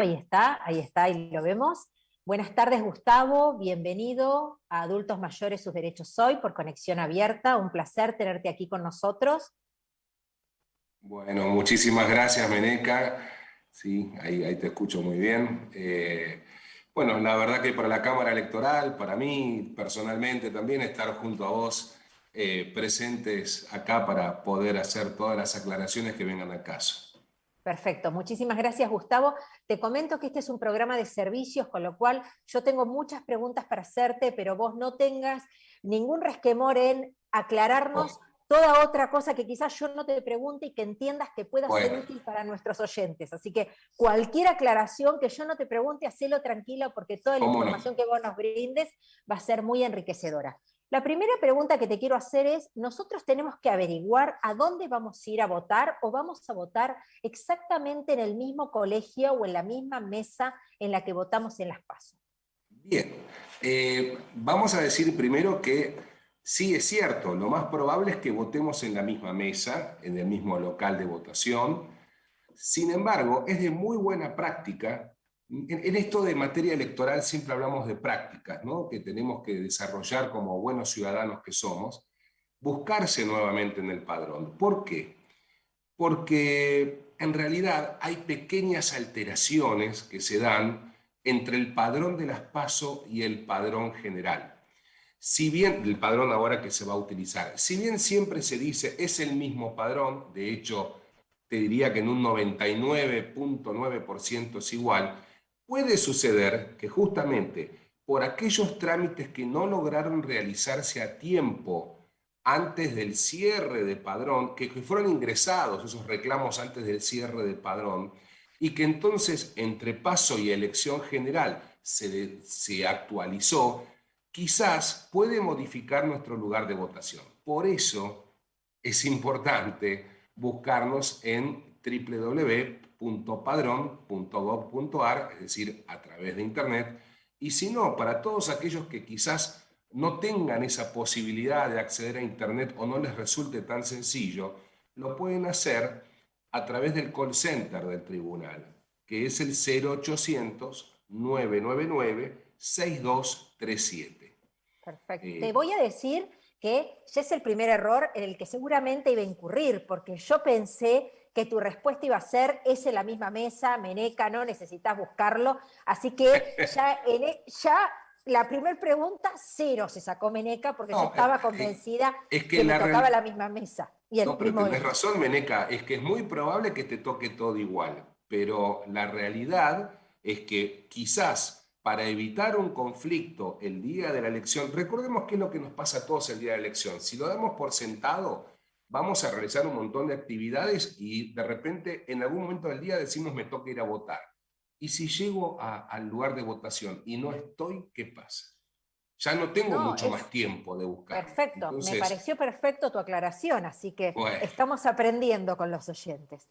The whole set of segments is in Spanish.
ahí está, y lo vemos. Buenas tardes, Gustavo, bienvenido a Adultos Mayores, sus derechos hoy, por Conexión Abierta. Un placer tenerte aquí con nosotros. Bueno, muchísimas gracias, Meneca. Sí, ahí te escucho muy bien. Bueno, la verdad que para la Cámara Electoral, para mí personalmente también estar junto a vos, presentes acá para poder hacer todas las aclaraciones que vengan al caso. Perfecto, muchísimas gracias, Gustavo. Te comento que este es un programa de servicios, con lo cual yo tengo muchas preguntas para hacerte, pero vos no tengas ningún resquemor en aclararnos Bueno, toda otra cosa que quizás yo no te pregunte y que entiendas que pueda ser bueno, útil para nuestros oyentes. Así que cualquier aclaración que yo no te pregunte, hacelo tranquila, porque toda la cómo información no. que vos nos brindes va a ser muy enriquecedora. La primera pregunta que te quiero hacer es, ¿nosotros tenemos que averiguar a dónde vamos a ir a votar o vamos a votar exactamente en el mismo colegio o en la misma mesa en la que votamos en las PASO? Bien, vamos a decir primero que sí es cierto, lo más probable es que votemos en la misma mesa, en el mismo local de votación. Sin embargo, es de muy buena práctica. En esto de materia electoral siempre hablamos de prácticas, ¿no? Que tenemos que desarrollar como buenos ciudadanos que somos, buscarse nuevamente en el padrón. ¿Por qué? Porque en realidad hay pequeñas alteraciones que se dan entre el padrón de las PASO y el padrón general. Si bien el padrón ahora que se va a utilizar, si bien siempre se dice es el mismo padrón, de hecho te diría que en un 99.9% es igual, puede suceder que justamente por aquellos trámites que no lograron realizarse a tiempo antes del cierre de padrón, que fueron ingresados esos reclamos antes del cierre de padrón, y que entonces entre paso y elección general se actualizó, quizás puede modificar nuestro lugar de votación. Por eso es importante buscarnos en www.padrón.gov.ar, es decir, a través de Internet, y si no, para todos aquellos que quizás no tengan esa posibilidad de acceder a Internet o no les resulte tan sencillo, lo pueden hacer a través del call center del tribunal, que es el 0800-999-6237. Perfecto. Te Eh, voy a decir que ya es el primer error en el que seguramente iba a incurrir, porque yo pensé que tu respuesta iba a ser, es en la misma mesa, Meneca, no necesitas buscarlo, así que ya la primera pregunta, cero se sacó Meneca, porque yo no, estaba convencida es que que me la tocaba realidad... la misma mesa, y el No, pero primo tenés hijo. razón, Meneca, es que es muy probable que te toque todo igual, pero la realidad es que quizás para evitar un conflicto el día de la elección, recordemos qué es lo que nos pasa a todos el día de la elección. Si lo damos por sentado, vamos a realizar un montón de actividades y de repente en algún momento del día decimos me toca ir a votar. Y si llego al lugar de votación y no estoy, ¿qué pasa? Ya no tengo No, mucho más es tiempo de buscarlo. perfecto, me Entonces, pareció perfecto tu aclaración, así que bueno. estamos aprendiendo con los oyentes.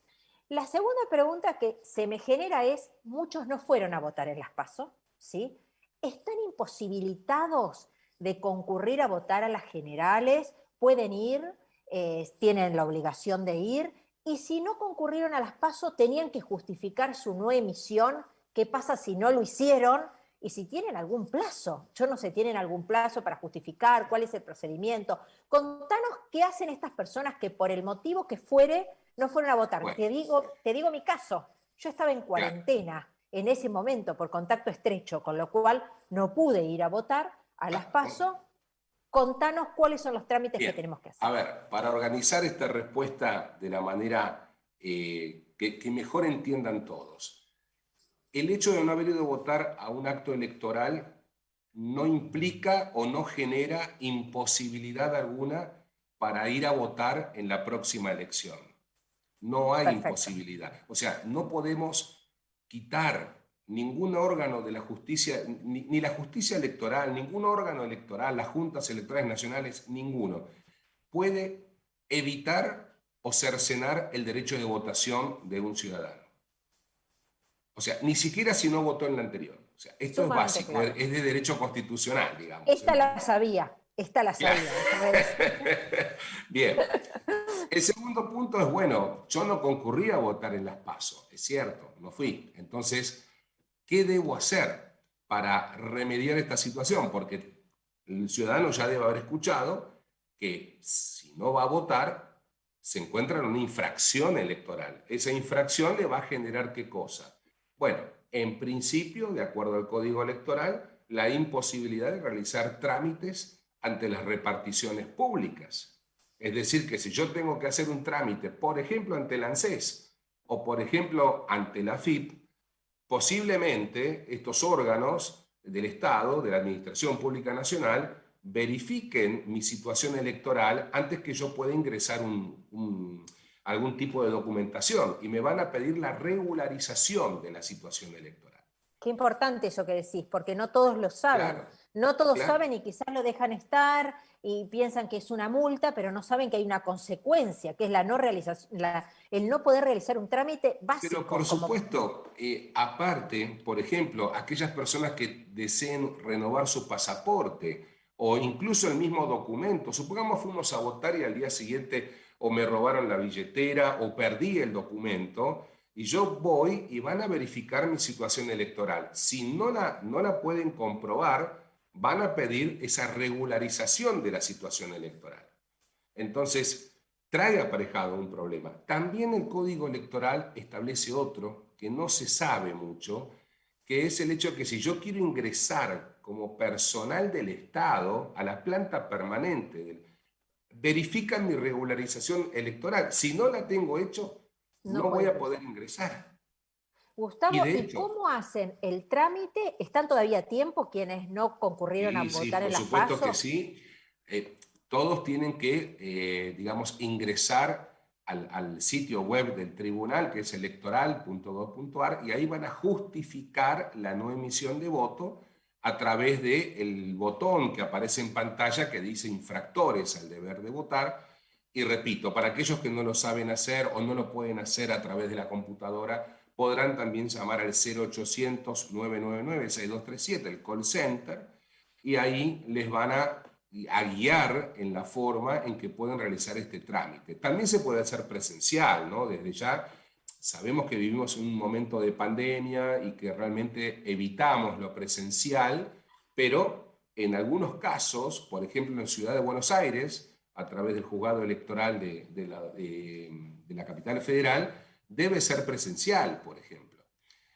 La segunda pregunta que se me genera es, muchos no fueron a votar en las PASO, ¿sí? ¿Están imposibilitados de concurrir a votar a las generales? ¿Pueden ir? ¿Tienen la obligación de ir? Y si no concurrieron a las PASO, ¿tenían que justificar su no emisión? ¿Qué pasa si no lo hicieron? Y si tienen algún plazo, yo no sé, ¿tienen algún plazo para justificar? ¿Cuál es el procedimiento? Contanos qué hacen estas personas que por el motivo que fuere no fueron a votar. Bueno, Te digo mi caso, yo estaba en claro. cuarentena en ese momento por contacto estrecho, con lo cual no pude ir a votar a las PASO. Contanos cuáles son los trámites que Bien, tenemos que hacer. a ver, para organizar esta respuesta de la manera que mejor entiendan todos, el hecho de no haber ido a votar a un acto electoral no implica o no genera imposibilidad alguna para ir a votar en la próxima elección. No hay Perfecto. imposibilidad. O sea, no podemos quitar ningún órgano de la justicia, ni la justicia electoral, ningún órgano electoral, las juntas electorales nacionales, ninguno, puede evitar o cercenar el derecho de votación de un ciudadano. O sea, ni siquiera si no votó en la anterior. O sea, esto es Sumamente básico, claro. es de derecho constitucional, digamos. Esta la sabía, esta la Claro. sabía, déjame decir. Bien. El segundo punto es, bueno, yo no concurrí a votar en las PASO, es cierto, no fui. Entonces, ¿qué debo hacer para remediar esta situación? Porque el ciudadano ya debe haber escuchado que si no va a votar, se encuentra en una infracción electoral. Esa infracción le va a generar ¿qué cosa? Bueno, en principio, de acuerdo al Código Electoral, la imposibilidad de realizar trámites ante las reparticiones públicas. Es decir, que si yo tengo que hacer un trámite, por ejemplo, ante el ANSES o, por ejemplo, ante la AFIP, posiblemente estos órganos del Estado, de la Administración Pública Nacional, verifiquen mi situación electoral antes que yo pueda ingresar algún tipo de documentación y me van a pedir la regularización de la situación electoral. Qué importante eso que decís, porque no todos lo saben. Claro, No todos claro. saben y quizás lo dejan estar y piensan que es una multa, pero no saben que hay una consecuencia, que es la no realización, el no poder realizar un trámite Pero básico. por supuesto, aparte, por ejemplo, aquellas personas que deseen renovar su pasaporte o incluso el mismo documento, supongamos fuimos a votar y al día siguiente o me robaron la billetera o perdí el documento y yo voy y van a verificar mi situación electoral. Si no la pueden comprobar, van a pedir esa regularización de la situación electoral. Entonces, trae aparejado un problema. También el Código Electoral establece otro que no se sabe mucho, que es el hecho de que si yo quiero ingresar como personal del Estado a la planta permanente, verifican mi regularización electoral. Si no la tengo hecho, No no voy puede a poder ingresar. ingresar. Y Gustavo, de ¿y hecho, cómo hacen el trámite? ¿Están todavía a tiempo quienes no concurrieron a sí, sí, votar en por las supuesto que PASO? sí. Todos tienen que, digamos, ingresar al sitio web del tribunal, que es electoral.gov.ar, y ahí van a justificar la no emisión de voto a través del botón que aparece en pantalla que dice infractores al deber de votar. Y repito, para aquellos que no lo saben hacer o no lo pueden hacer a través de la computadora, podrán también llamar al 0800-999-6237, el call center, y ahí les van a guiar en la forma en que pueden realizar este trámite. También se puede hacer presencial, ¿no? Desde ya sabemos que vivimos en un momento de pandemia y que realmente evitamos lo presencial, pero en algunos casos, por ejemplo en Ciudad de Buenos Aires, a través del juzgado electoral de la capital federal, debe ser presencial, por ejemplo.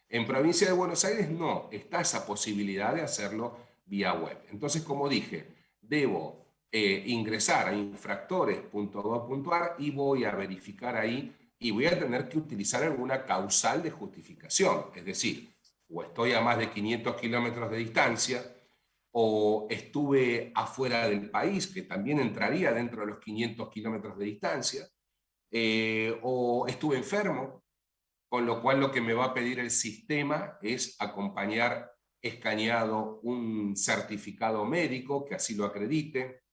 En provincia de Buenos Aires no, está esa posibilidad de hacerlo vía web. Entonces, como dije, debo ingresar a infractores.gov.ar y voy a verificar ahí y voy a tener que utilizar alguna causal de justificación. Es decir, o estoy a más de 500 kilómetros de distancia, o estuve afuera del país, que también entraría dentro de los 500 kilómetros de distancia, o estuve enfermo, con lo cual lo que me va a pedir el sistema es acompañar escaneado un certificado médico que así lo acredite.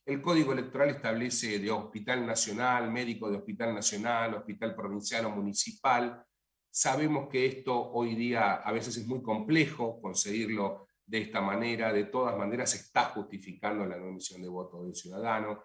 El Código Electoral establece de hospital nacional, médico de hospital nacional, hospital provincial o municipal. Sabemos que esto hoy día a veces es muy complejo conseguirlo de esta manera. De todas maneras se está justificando la no emisión de voto del ciudadano.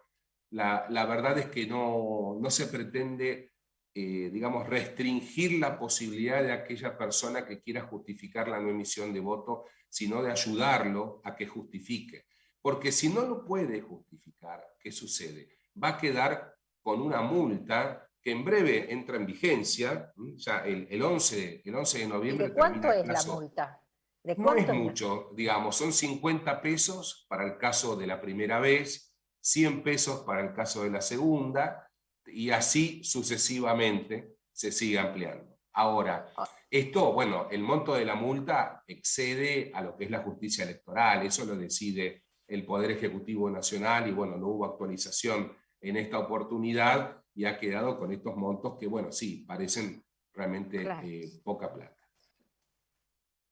La verdad es que no se pretende digamos, restringir la posibilidad de aquella persona que quiera justificar la no emisión de voto, sino de ayudarlo a que justifique. Porque si no lo puede justificar, ¿qué sucede? Va a quedar con una multa que en breve entra en vigencia, ya el 11 de ¿Y noviembre de termina cuánto el es la plazo. multa? ¿De No es cuánto es mucho, digamos, son 50 pesos para el caso de la primera vez, 100 pesos para el caso de la segunda, y así sucesivamente se sigue ampliando. Ahora, esto, bueno, el monto de la multa excede a lo que es la justicia electoral, eso lo decide el Poder Ejecutivo Nacional y bueno, no hubo actualización en esta oportunidad y ha quedado con estos montos que, bueno, sí, parecen realmente Claro. poca plata.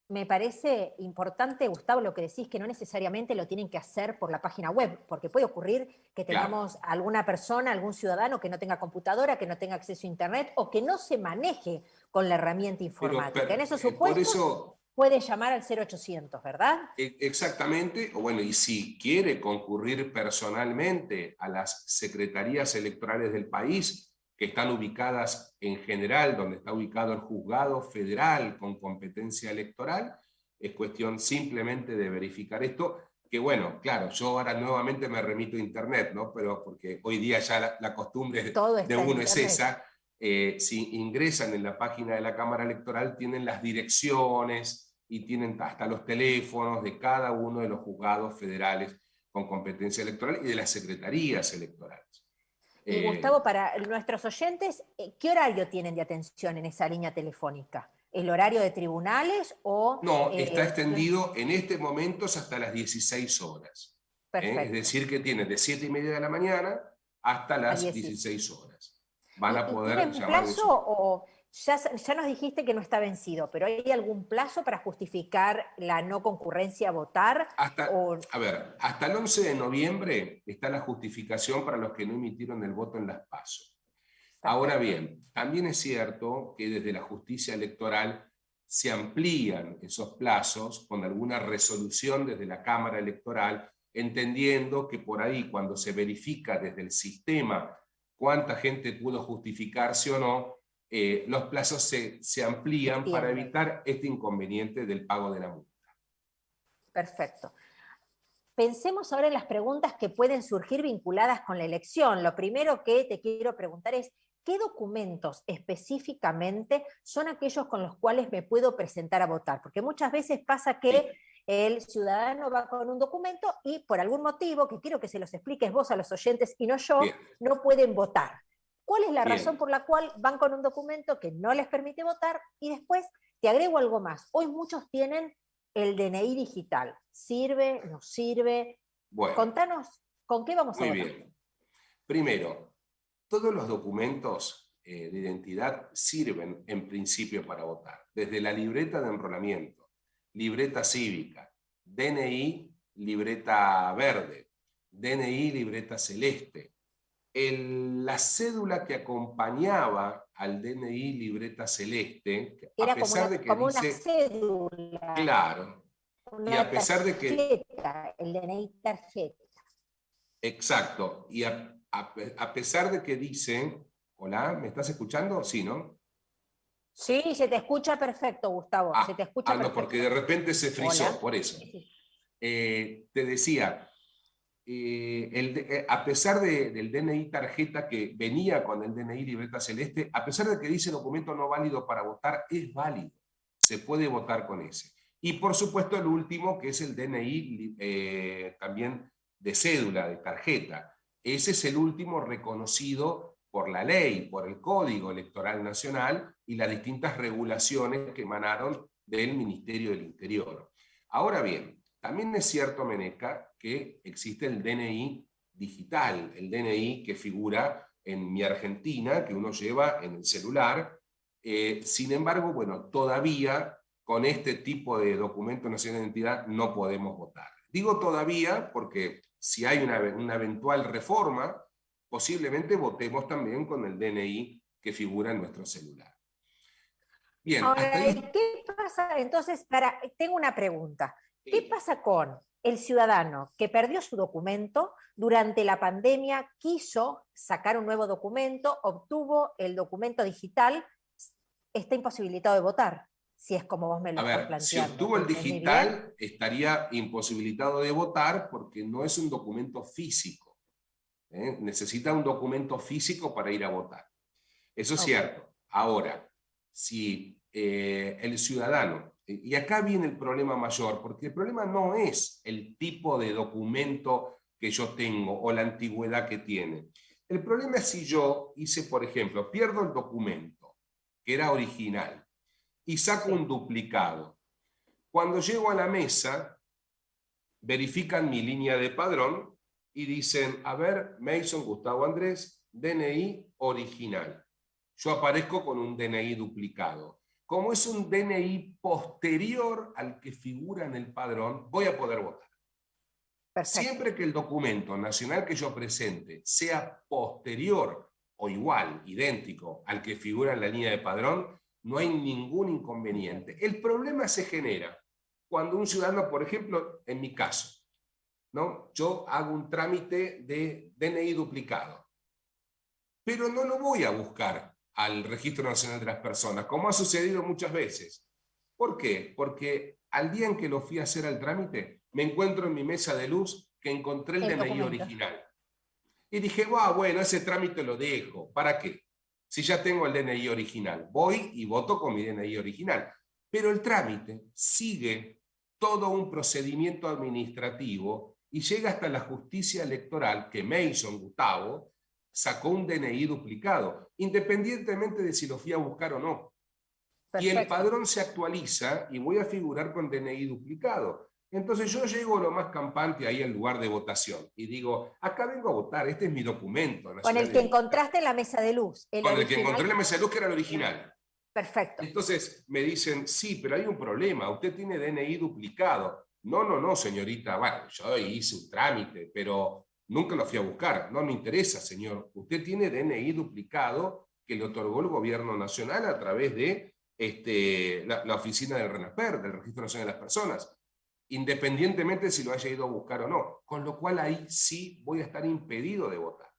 Me parece importante, Gustavo, lo que decís, que no necesariamente lo tienen que hacer por la página web, porque puede ocurrir que Claro. tengamos alguna persona, algún ciudadano que no tenga computadora, que no tenga acceso a Internet o que no se maneje con la herramienta informática. En esos Por supuestos eso, puede llamar al 0800, ¿verdad? exactamente, o bueno, y si quiere concurrir personalmente a las secretarías electorales del país, que están ubicadas en general, donde está ubicado el juzgado federal con competencia electoral. Es cuestión simplemente de verificar esto, que bueno, claro, yo ahora nuevamente me remito a internet, ¿no? Pero porque hoy día ya la costumbre Todo de está en uno es internet. esa. Si ingresan en la página de la Cámara Electoral, tienen las direcciones y tienen hasta los teléfonos de cada uno de los juzgados federales con competencia electoral y de las secretarías electorales. Y Gustavo, para nuestros oyentes, ¿qué horario tienen de atención en esa línea telefónica? ¿El horario de tribunales o...? No, está extendido en este momento hasta las 16 horas. Es Perfecto. decir, que tiene de 7:30 de la mañana hasta A las 16. 16 horas. Van a ¿Y poder tienen llamar en plazo su... o ya nos dijiste que no está vencido, pero hay algún plazo para justificar la no concurrencia a votar? O... A ver, hasta el 11 de noviembre está la justificación para los que no emitieron el voto en las PASO. Ahora Perfecto. bien, también es cierto que desde la justicia electoral se amplían esos plazos con alguna resolución desde la Cámara Electoral, entendiendo que por ahí cuando se verifica desde el sistema cuánta gente pudo justificarse o no, los plazos se amplían para Extienden. evitar este inconveniente del pago de la multa. Perfecto. Pensemos ahora en las preguntas que pueden surgir vinculadas con la elección. Lo primero que te quiero preguntar es, ¿qué documentos específicamente son aquellos con los cuales me puedo presentar a votar? Porque muchas veces pasa que el ciudadano va con un documento y por algún motivo, que quiero que se los expliques vos a los oyentes y no yo, Bien. no pueden votar. ¿Cuál es la Bien. razón por la cual van con un documento que no les permite votar? Y después te agrego algo más. Hoy muchos tienen el DNI digital. ¿Sirve? ¿No sirve? Bueno, Contanos con qué vamos a muy votar. bien. Primero, todos los documentos de identidad sirven en principio para votar. Desde la libreta de enrolamiento, libreta cívica, DNI, libreta verde, DNI, libreta celeste. La cédula que acompañaba al DNI, libreta celeste, a Era pesar de que como una dice, cédula, claro, y a una pesar de que, tarjeta, el DNI tarjeta. exacto, y a pesar de que dice, hola, ¿me estás escuchando? Sí, ¿no? Sí, se te escucha perfecto, Gustavo, se te escucha No, porque perfecto. de repente se frizó, Hola. por eso. Sí, sí. Te decía, a pesar del DNI tarjeta que venía con el DNI libreta celeste, a pesar de que dice documento no válido para votar, es válido. Se puede votar con ese. Y por supuesto el último, que es el DNI también de cédula, de tarjeta. Ese es el último reconocido por la ley, por el Código Electoral Nacional y las distintas regulaciones que emanaron del Ministerio del Interior. Ahora bien, también es cierto, Meneca, que existe el DNI digital, el DNI que figura en Mi Argentina, que uno lleva en el celular. Sin embargo, bueno, todavía con este tipo de documento nacional de identidad no podemos votar. Digo todavía porque si hay una eventual reforma, posiblemente votemos también con el DNI que figura en nuestro celular. Bien, hasta Ahora, ¿y ahí. qué pasa? Entonces, tengo una pregunta. ¿Qué pasa con el ciudadano que perdió su documento durante la pandemia, quiso sacar un nuevo documento, obtuvo el documento digital, está imposibilitado de votar? Si es como vos me lo A estás ver, si planteando. obtuvo el ¿Entendí bien? digital, estaría imposibilitado de votar porque no es un documento físico. Necesita un documento físico para ir a votar. Eso es Ok. cierto. Ahora, si el ciudadano, y acá viene el problema mayor, porque el problema no es el tipo de documento que yo tengo o la antigüedad que tiene. El problema es si yo hice, por ejemplo, pierdo el documento, que era original, y saco un duplicado. Cuando llego a la mesa, verifican mi línea de padrón y dicen, a ver, Mason Gustavo Andrés, DNI original. Yo aparezco con un DNI duplicado. Como es un DNI posterior al que figura en el padrón, voy a poder votar. Perfecto. Siempre que el documento nacional que yo presente sea posterior o igual, idéntico al que figura en la línea de padrón, no hay ningún inconveniente. El problema se genera cuando un ciudadano, por ejemplo, en mi caso, ¿no? Yo hago un trámite de DNI duplicado. pero no lo voy a buscar al Registro Nacional de las Personas, como ha sucedido muchas veces. ¿Por qué? Porque al día en que lo fui a hacer al trámite, me encuentro en mi mesa de luz que encontré el El DNI documento. original. Y dije, bueno, ese trámite lo dejo. ¿Para qué? Si ya tengo el DNI original. Voy y voto con mi DNI original. Pero el trámite sigue todo un procedimiento administrativo y llega hasta la justicia electoral que Mason Gustavo sacó un DNI duplicado, independientemente de si lo fui a buscar o no. Y el Perfecto. padrón se actualiza y voy a figurar con DNI duplicado. Entonces yo llego lo más campante ahí al lugar de votación y digo, acá vengo a votar, este es mi documento Con nacional el de que identidad, encontraste en la mesa de luz, el con el que original. encontré en la mesa de luz que era el original. Perfecto. Entonces me dicen, sí, pero hay un problema, usted tiene DNI duplicado. No, no, no, señorita, bueno, yo hice un trámite, pero nunca lo fui a buscar. No me interesa, señor. Usted tiene DNI duplicado que le otorgó el gobierno nacional a través de la oficina del RENAPER, del Registro Nacional de las Personas, independientemente si lo haya ido a buscar o no. Con lo cual ahí sí voy a estar impedido de votar.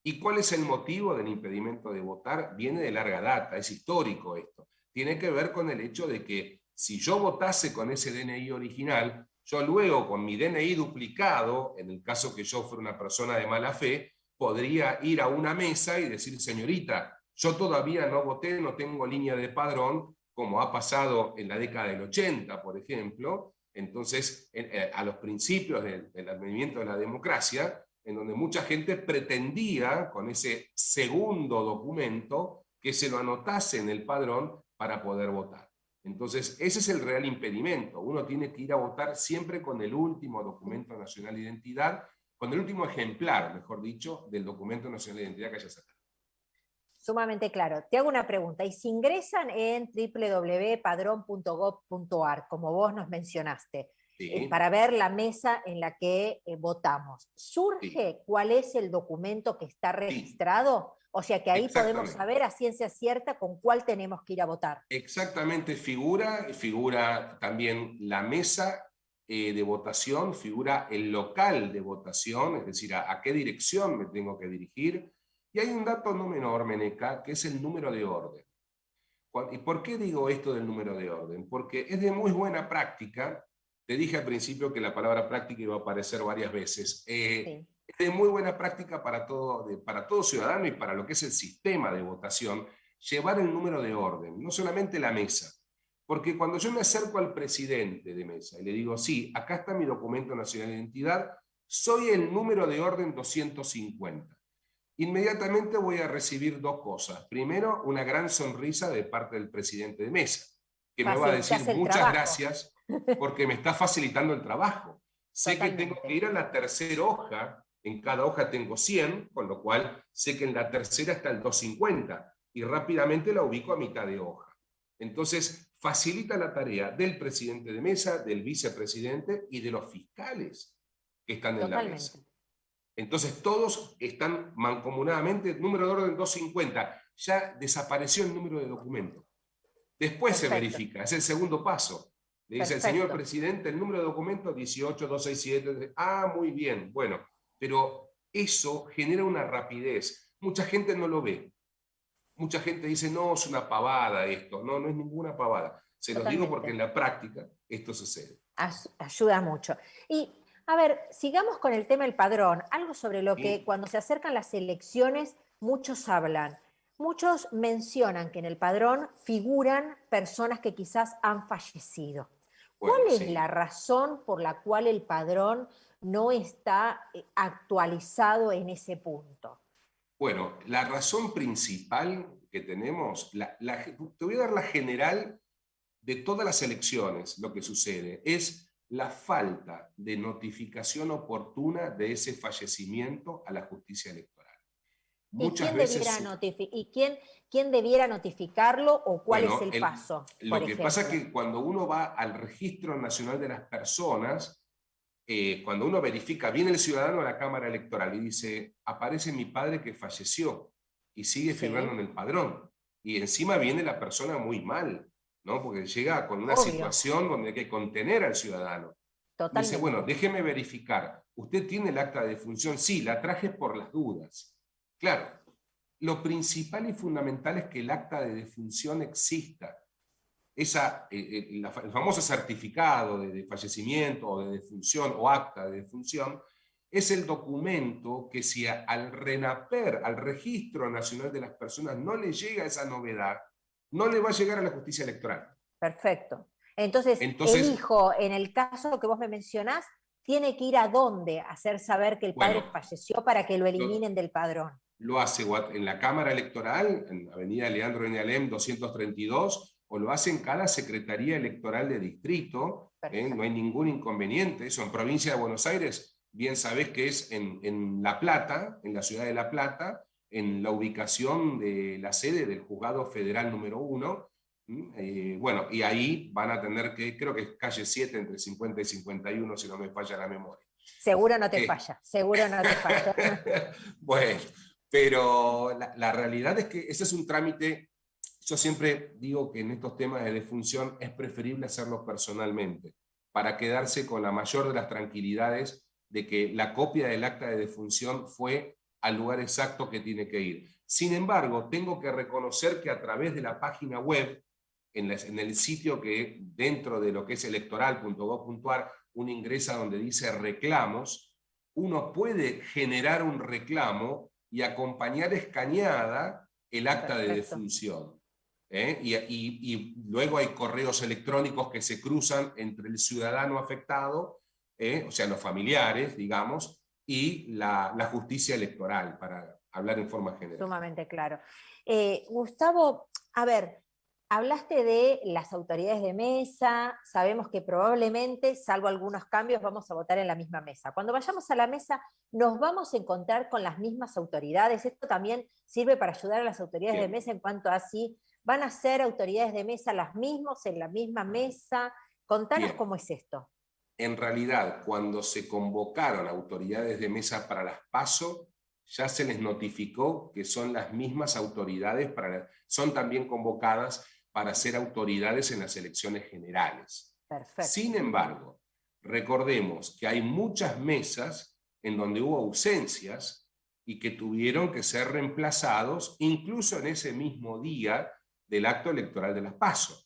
¿Y cuál es el motivo del impedimento de votar? Viene de larga data, es histórico esto. Tiene que ver con el hecho de que si yo votase con ese DNI original, yo luego con mi DNI duplicado, en el caso que yo fuera una persona de mala fe, podría ir a una mesa y decir, señorita, yo todavía no voté, no tengo línea de padrón, como ha pasado en la década del 80, por ejemplo. Entonces, a los principios del advenimiento de la democracia, en donde mucha gente pretendía, con ese segundo documento, que se lo anotase en el padrón para poder votar. Entonces, ese es el real impedimento. Uno tiene que ir a votar siempre con el último documento nacional de identidad, con el último ejemplar, mejor dicho, del documento nacional de identidad que haya sacado. Sumamente claro. Te hago una pregunta. Y si ingresan en www.padrón.gov.ar, como vos nos mencionaste, Sí, para ver la mesa en la que votamos, sí, ¿surge cuál es el documento que está sí, registrado? O sea que ahí podemos exactamente. saber a ciencia cierta con cuál tenemos que ir a votar. Exactamente, figura también la mesa de votación, figura el local de votación, es decir, a qué dirección me tengo que dirigir. Y hay un dato no menor, Meneca, que es el número de orden. ¿Y por qué digo esto del número de orden? Porque es de muy buena práctica. Te dije al principio que la palabra práctica iba a aparecer varias veces. Sí. Es de muy buena práctica para todo ciudadano y para lo que es el sistema de votación, llevar el número de orden, no solamente la mesa. Porque cuando yo me acerco al presidente de mesa y le digo, sí, acá está mi documento nacional de identidad, soy el número de orden 250. Inmediatamente voy a recibir dos cosas. Primero, una gran sonrisa de parte del presidente de mesa, que me va a decir Facilitas el muchas trabajo. gracias porque me está facilitando el trabajo. Sé que tengo que Totalmente. ir a la tercera hoja, en cada hoja tengo 100, con lo cual sé que en la tercera está el 250 y rápidamente la ubico a mitad de hoja. Entonces, facilita la tarea del presidente de mesa, del vicepresidente y de los fiscales que están en la mesa. Totalmente. Entonces todos están mancomunadamente, número de orden 250, ya desapareció el número de documento. Después se Perfecto. verifica, es el segundo paso. Le dice el señor Perfecto. presidente, el número de documento 18267. Ah, muy bien, bueno, pero eso genera una rapidez. Mucha gente no lo ve. Mucha gente dice, no, es una pavada esto. No, no es ninguna pavada. Se los digo porque Totalmente. en la práctica esto sucede. Ayuda mucho. Y a ver, sigamos con el tema del padrón, algo sobre lo que ¿Sí? cuando se acercan las elecciones muchos hablan. Muchos mencionan que en el padrón figuran personas que quizás han fallecido. ¿Cuál Bueno, es la sí. razón por la cual el padrón no está actualizado en ese punto? Bueno, la razón principal que tenemos, te voy a dar la general de todas las elecciones, lo que sucede, es la falta de notificación oportuna de ese fallecimiento a la justicia electoral. ¿Y Muchas quién veces, debiera quién debiera notificarlo o cuál es bueno, el paso, por lo que pasa es ejemplo? que cuando uno va al Registro Nacional de las Personas, cuando uno verifica, viene el ciudadano a la Cámara Electoral y dice, aparece mi padre que falleció y sigue figurando Sí, en el padrón. Y encima viene la persona muy mal, ¿no? Porque llega con una obvio, situación donde hay que contener al ciudadano. Me dice, bueno, totalmente. déjeme verificar, ¿usted tiene el acta de defunción? Sí, la traje por las dudas. Claro, lo principal y fundamental es que el acta de defunción exista. El famoso certificado de fallecimiento o de defunción o acta de defunción es el documento que si al RENAPER, al Registro Nacional de las Personas, no le llega esa novedad, no le va a llegar a la justicia electoral. Perfecto. Entonces, el hijo, en el caso que vos me mencionás, tiene que ir a dónde a hacer saber que el padre falleció para que lo eliminen del padrón. Lo hace en la Cámara Electoral, en Avenida Leandro N. Alem 232, o lo hace en cada Secretaría Electoral de Distrito, no hay ningún inconveniente. Eso en Provincia de Buenos Aires, bien sabés que es en La Plata, en la ciudad de La Plata, en la ubicación de la sede del Juzgado Federal número 1, bueno, y ahí van a tener que, creo que es calle 7, entre 50 y 51, si no me falla la memoria. Seguro no te falla, seguro no te falla. Bueno, pero la realidad es que ese es un trámite. Yo siempre digo que en estos temas de defunción es preferible hacerlo personalmente, para quedarse con la mayor de las tranquilidades de que la copia del acta de defunción fue al lugar exacto que tiene que ir. Sin embargo, tengo que reconocer que a través de la página web, en el sitio que dentro de lo que es electoral.gov.ar, uno ingresa donde dice reclamos, uno puede generar un reclamo y acompañar escaneada el acta de defunción. Y luego hay correos electrónicos que se cruzan entre el ciudadano afectado, o sea, los familiares, digamos, y la justicia electoral, para hablar en forma general. Sumamente claro. Gustavo, a ver, hablaste de las autoridades de mesa, sabemos que probablemente, salvo algunos cambios, vamos a votar en la misma mesa. Cuando vayamos a la mesa, ¿nos vamos a encontrar con las mismas autoridades? Esto también sirve para ayudar a las autoridades de mesa en cuanto a si van a ser autoridades de mesa las mismas, en la misma mesa. Contanos cómo es esto. En realidad, cuando se convocaron autoridades de mesa para las PASO, ya se les notificó que son las mismas autoridades, son también convocadas para ser autoridades en las elecciones generales. Perfecto. Sin embargo, recordemos que hay muchas mesas en donde hubo ausencias y que tuvieron que ser reemplazados incluso en ese mismo día del acto electoral de las PASO.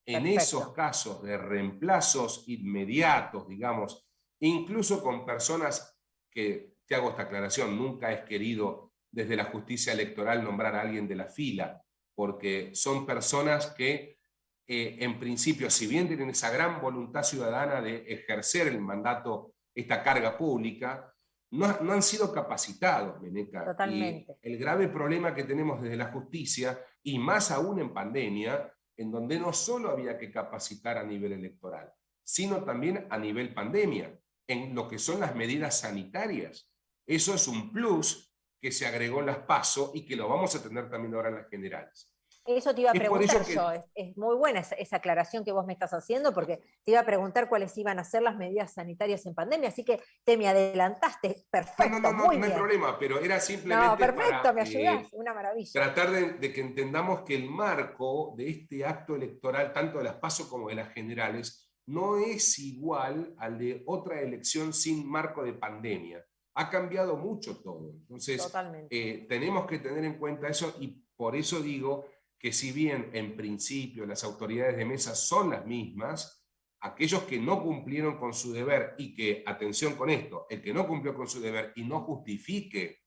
En esos casos de reemplazos inmediatos, digamos, incluso con personas que, te hago esta aclaración, nunca es querido desde la justicia electoral nombrar a alguien de la fila, porque son personas que en principio, si bien tienen esa gran voluntad ciudadana de ejercer el mandato, esta carga pública, no han sido capacitados, Meneca. Totalmente. Y el grave problema que tenemos desde la justicia, y más aún en pandemia, en donde no solo había que capacitar a nivel electoral, sino también a nivel pandemia, en lo que son las medidas sanitarias. Eso es un plus que se agregó en las PASO y que lo vamos a tener también ahora en las generales. Eso te iba a preguntar yo, es muy buena esa aclaración que vos me estás haciendo, porque te iba a preguntar cuáles iban a ser las medidas sanitarias en pandemia, así que te me adelantaste, perfecto, no hay problema, pero era simplemente no, perfecto, para me ayudás, una maravilla. Tratar de que entendamos que el marco de este acto electoral, tanto de las PASO como de las generales, no es igual al de otra elección sin marco de pandemia. Ha cambiado mucho todo. Entonces, tenemos que tener en cuenta eso, y por eso digo que si bien en principio las autoridades de mesa son las mismas, aquellos que no cumplieron con su deber y que, atención con esto, el que no cumplió con su deber y no justifique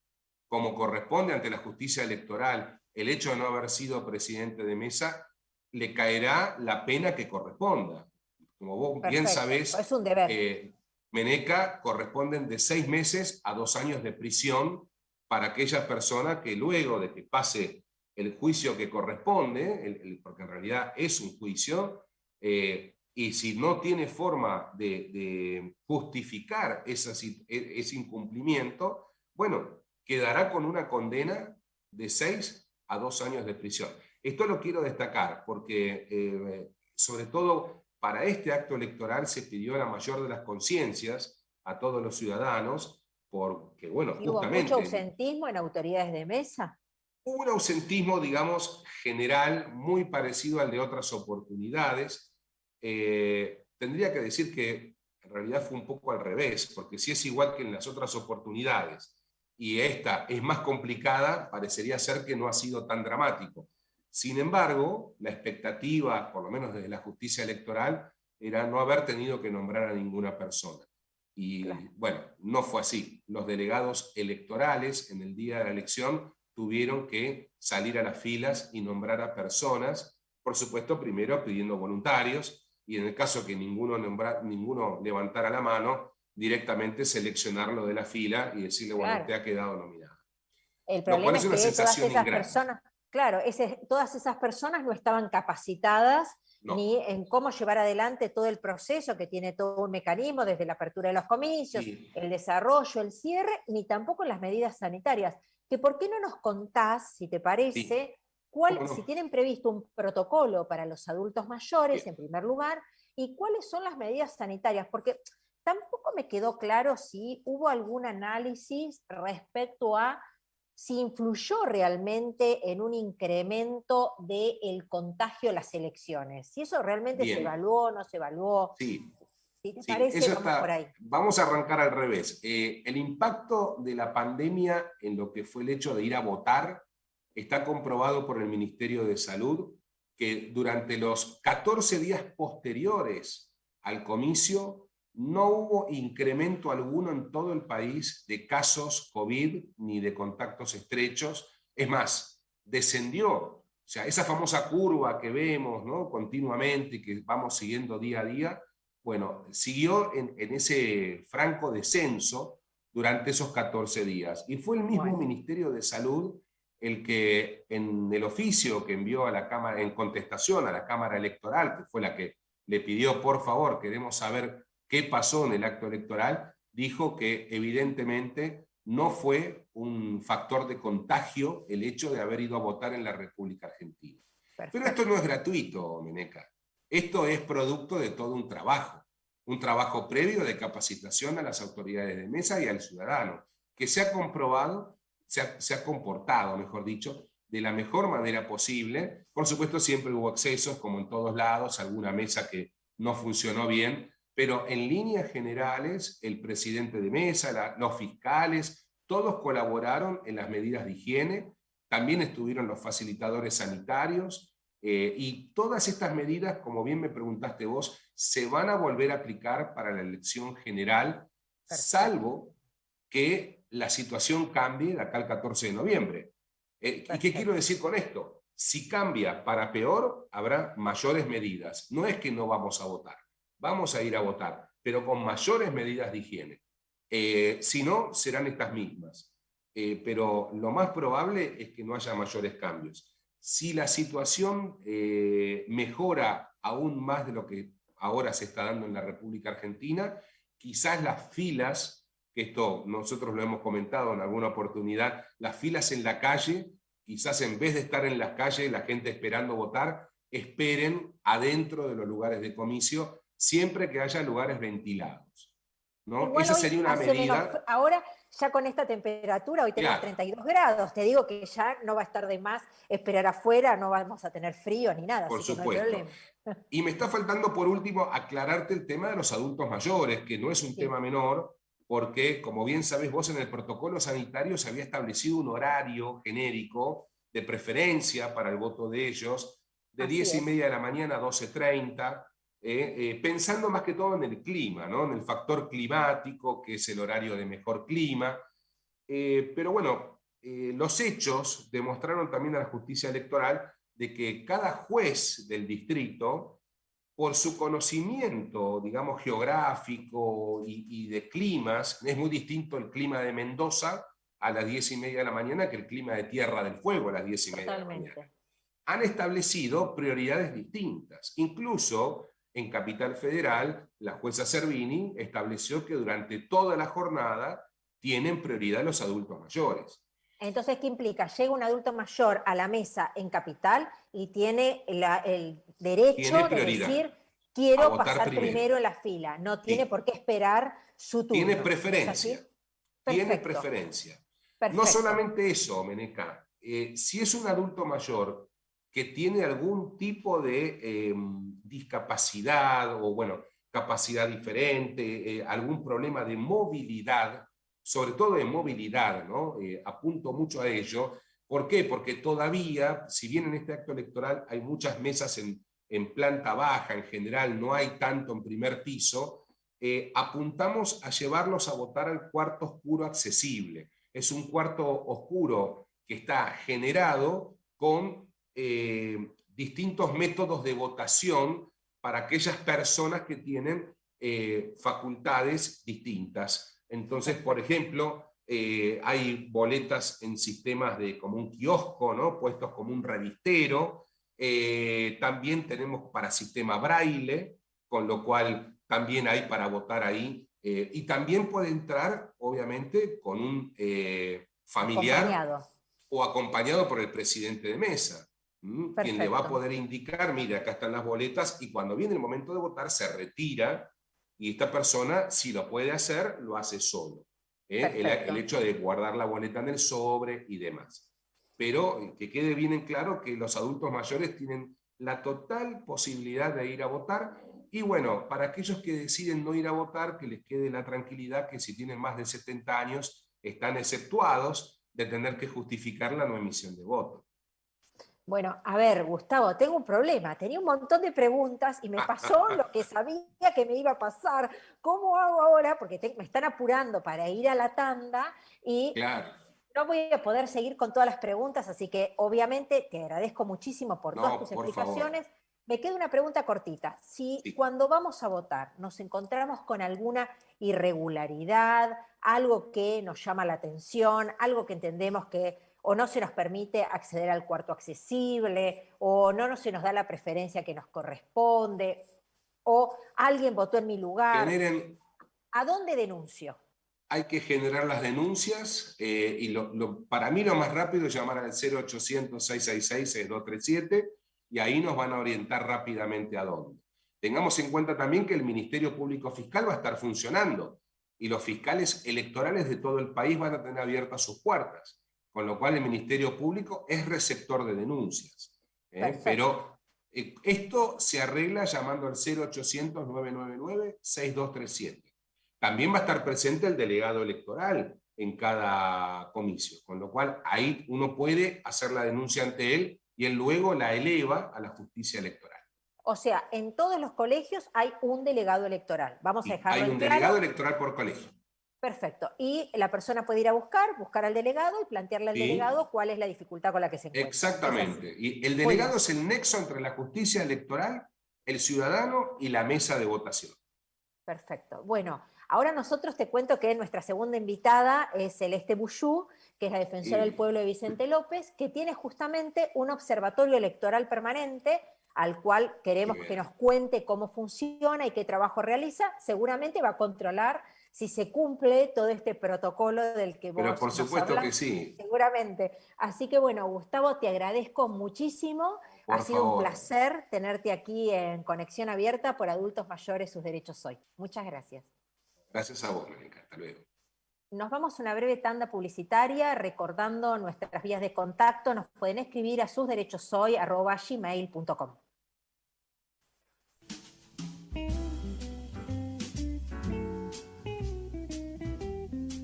como corresponde ante la justicia electoral el hecho de no haber sido presidente de mesa, le caerá la pena que corresponda. Como vos bien sabés, es un deber. Meneca, corresponden de 6 meses a 2 años de prisión para aquella persona que luego de que pase el juicio que corresponde, porque en realidad es un juicio, y si no tiene forma de justificar ese incumplimiento, bueno, quedará con una condena de 6 a 2 años de prisión. Esto lo quiero destacar porque, sobre todo para este acto electoral, se pidió la mayor de las conciencias a todos los ciudadanos, porque, bueno, justamente... ¿Hubo mucho ausentismo en autoridades de mesa? Hubo un ausentismo, digamos, general, muy parecido al de otras oportunidades. Tendría que decir que en realidad fue un poco al revés, porque si es igual que en las otras oportunidades, y esta es más complicada, parecería ser que no ha sido tan dramático. Sin embargo, la expectativa, por lo menos desde la justicia electoral, era no haber tenido que nombrar a ninguna persona. Y Claro. bueno, no fue así. Los delegados electorales en el día de la elección tuvieron que salir a las filas y nombrar a personas, por supuesto, primero pidiendo voluntarios, y en el caso que ninguno levantara la mano, directamente seleccionarlo de la fila y decirle, bueno, Claro. usted ha quedado nominado. El Lo cual problema es es una que todas sensación esas ingrata. personas, claro, todas esas personas no estaban capacitadas No. ni en cómo llevar adelante todo el proceso, que tiene todo un mecanismo desde la apertura de los comicios, Y, el desarrollo, el cierre, ni tampoco las medidas sanitarias. Que ¿por qué no nos contás, si te y parece, ¿cómo si no? tienen previsto un protocolo para los adultos mayores, Bien, en primer lugar, y cuáles son las medidas sanitarias? Porque tampoco me quedó claro si hubo algún análisis respecto a si influyó realmente en un incremento del contagio a las elecciones. Si eso realmente se bien. evaluó o no se evaluó. Sí, Si te sí, parece, eso vamos por está. ahí. Vamos a arrancar al revés. El impacto de la pandemia en lo que fue el hecho de ir a votar está comprobado por el Ministerio de Salud, que durante los 14 días posteriores al comicio no hubo incremento alguno en todo el país de casos COVID ni de contactos estrechos. Es más, descendió. O sea, esa famosa curva que vemos, ¿no?, continuamente y que vamos siguiendo día a día, bueno, siguió en ese franco descenso durante esos 14 días. Y fue el mismo Bueno, Ministerio de Salud el que en el oficio que envió a la Cámara, en contestación a la Cámara Electoral, que fue la que le pidió, por favor, queremos saber qué pasó en el acto electoral, dijo que evidentemente no fue un factor de contagio el hecho de haber ido a votar en la República Argentina. Pero esto no perfecto. es gratuito, Meneca. Esto es producto de todo un trabajo previo de capacitación a las autoridades de mesa y al ciudadano, que se ha comprobado, se ha comportado, mejor dicho, de la mejor manera posible. Por supuesto, siempre hubo excesos, como en todos lados, alguna mesa que no funcionó bien, pero en líneas generales, el presidente de mesa, los fiscales, todos colaboraron en las medidas de higiene, también estuvieron los facilitadores sanitarios, y todas estas medidas, como bien me preguntaste vos, se van a volver a aplicar para la elección general, Perfecto, salvo que la situación cambie de acá al 14 de noviembre. ¿Y qué quiero perfecto. decir con esto? Si cambia para peor, habrá mayores medidas. No es que no vamos a votar, vamos a ir a votar, pero con mayores medidas de higiene. Si no, serán estas mismas. Pero lo más probable es que no haya mayores cambios. Si la situación mejora aún más de lo que ahora se está dando en la República Argentina, quizás las filas, que esto nosotros lo hemos comentado en alguna oportunidad, las filas en la calle, quizás en vez de estar en las calles, la gente esperando votar, esperen adentro de los lugares de comicio, siempre que haya lugares ventilados, ¿no? Igual Esa hoy sería una hace menos, medida, ahora ya con esta temperatura, hoy tenemos claro, 32 grados, te digo que ya no va a estar de más esperar afuera, no vamos a tener frío ni nada, por así que no hay supuesto. problema. Y me está faltando, por último, aclararte el tema de los adultos mayores, que no es un Sí, tema menor, porque, como bien sabés vos, en el protocolo sanitario se había establecido un horario genérico de preferencia para el voto de ellos, de así 10 y es. media de la mañana a 12:30, pensando más que todo en el clima, ¿no?, en el factor climático, que es el horario de mejor clima. Pero bueno, los hechos demostraron también a la justicia electoral de que cada juez del distrito, por su conocimiento, digamos, geográfico y de climas, es muy distinto el clima de Mendoza a las 10:30 de la mañana que el clima de Tierra del Fuego a las 10:30 de la mañana. Totalmente. Han establecido prioridades distintas. Incluso en Capital Federal, la jueza Cervini estableció que durante toda la jornada tienen prioridad los adultos mayores. Entonces, ¿qué implica? Llega un adulto mayor a la mesa en Capital y tiene el Tiene derecho de prioridad decir, a quiero votar pasar primero. primero en la fila, no tiene Sí, por qué esperar su tiene turno. ¿Es preferencia. así? Tiene Perfecto, preferencia. No perfecto. solamente eso, Meneca. Si es un adulto mayor que tiene algún tipo de discapacidad o, bueno, capacidad diferente, algún problema de movilidad, sobre todo de movilidad, ¿no? Apunto mucho a ello. ¿Por qué? Porque todavía, si bien en este acto electoral hay muchas mesas en planta baja, en general no hay tanto en primer piso, apuntamos a llevarlos a votar al cuarto oscuro accesible. Es un cuarto oscuro que está generado con distintos métodos de votación para aquellas personas que tienen facultades distintas. Entonces, por ejemplo, hay boletas en sistemas de como un kiosco, ¿no? Puestos como un revistero. También tenemos para sistema braille, con lo cual también hay para votar ahí. Y también puede entrar, obviamente, con un familiar Acompañado. o acompañado por el presidente de mesa, quien le va a Perfecto. poder indicar, mire, acá están las boletas, y cuando viene el momento de votar se retira, y esta persona, si lo puede hacer, lo hace solo. El Perfecto. hecho de guardar la boleta en el sobre y demás. Pero que quede bien en claro que los adultos mayores tienen la total posibilidad de ir a votar. Y bueno, para aquellos que deciden no ir a votar, que les quede la tranquilidad que si tienen más de 70 años, están exceptuados de tener que justificar la no emisión de voto. Bueno, a ver, Gustavo, tengo un problema. Tenía un montón de preguntas y me pasó lo que sabía que me iba a pasar. ¿Cómo hago ahora? Porque me están apurando para ir a la tanda y Claro, no voy a poder seguir con todas las preguntas, así que obviamente te agradezco muchísimo por todas no, tus por favor. explicaciones. Me queda una pregunta cortita. Si Sí. cuando vamos a votar nos encontramos con alguna irregularidad, algo que nos llama la atención, algo que entendemos que o no se nos permite acceder al cuarto accesible, o no se nos da la preferencia que nos corresponde, o alguien votó en mi lugar, Generen, ¿a dónde denuncio? hay que generar las denuncias y para mí lo más rápido es llamar al 0800-666-6237 y ahí nos van a orientar rápidamente a dónde. Tengamos en cuenta también que el Ministerio Público Fiscal va a estar funcionando y los fiscales electorales de todo el país van a tener abiertas sus puertas, con lo cual el Ministerio Público es receptor de denuncias. Perfecto. Pero esto se arregla llamando al 0800-999-6237. También va a estar presente el delegado electoral en cada comicio, con lo cual ahí uno puede hacer la denuncia ante él y él luego la eleva a la justicia electoral. O sea, en todos los colegios hay un delegado electoral. Vamos a Y dejarlo hay en un claro. delegado electoral por colegio. Perfecto. Y la persona puede ir a buscar al delegado y plantearle al ¿Sí? delegado cuál es la dificultad con la que se encuentra. Es así. Exactamente. Y el delegado Bueno, es el nexo entre la justicia electoral, el ciudadano y la mesa de votación. perfecto. Bueno, ahora nosotros te cuento que nuestra segunda invitada es Celeste Buyú, que es la defensora del Sí, pueblo de Vicente López, que tiene justamente un observatorio electoral permanente al cual qué queremos que bien. nos cuente cómo funciona y qué trabajo realiza. Seguramente va a controlar si se cumple todo este protocolo del que Pero vos por nos supuesto hablas, que sí, seguramente. Así que bueno, Gustavo, te agradezco muchísimo. Ha por sido un favor. placer tenerte aquí en Conexión Abierta por Adultos Mayores, sus derechos hoy. Muchas gracias. Gracias a vos, Mónica. Hasta luego. Nos vamos a una breve tanda publicitaria recordando nuestras vías de contacto. Nos pueden escribir a susderechosoy@gmail.com.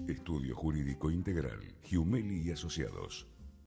Estudio Jurídico Integral, Giumeli y Asociados.